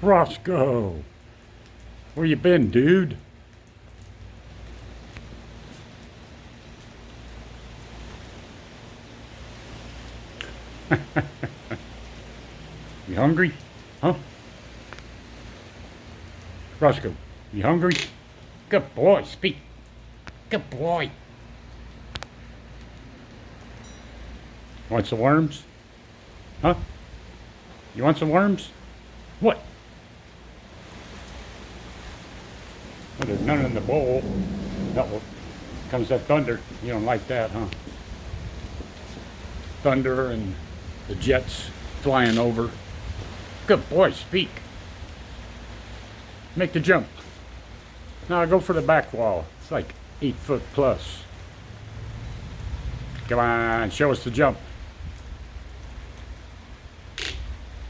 Roscoe, where you been, dude? You hungry? Huh? Roscoe, you hungry? Good boy, speak. Good boy. Want some worms? Huh? You want some worms? What? Well, there's none in the bowl. Uh-oh. Comes that thunder. You don't like that, huh? Thunder and the jets flying over. Good boy, speak. Make the jump. Now go for the back wall. It's like 8 foot plus. Come on, show us the jump.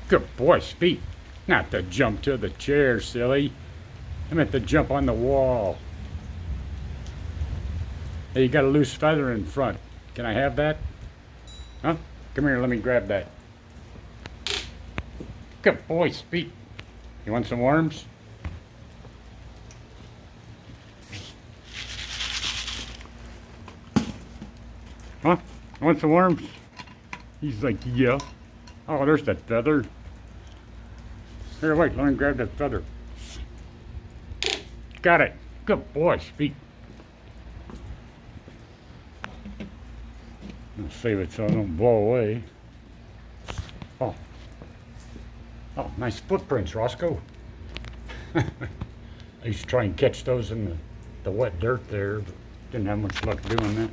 Good boy, speak. Not the jump to the chair, silly. I meant the jump on the wall. Hey, you got a loose feather in front. Can I have that? Huh? Come here, let me grab that. Good boy, speak. You want some worms? Huh? You want some worms? He's like, yeah. Oh, there's that feather. Here, wait, let me grab that feather. Got it. Good boy, speak. I'll save it so it don't blow away. Oh. Oh, nice footprints, Roscoe. I used to try and catch those in the wet dirt there, but didn't have much luck doing that.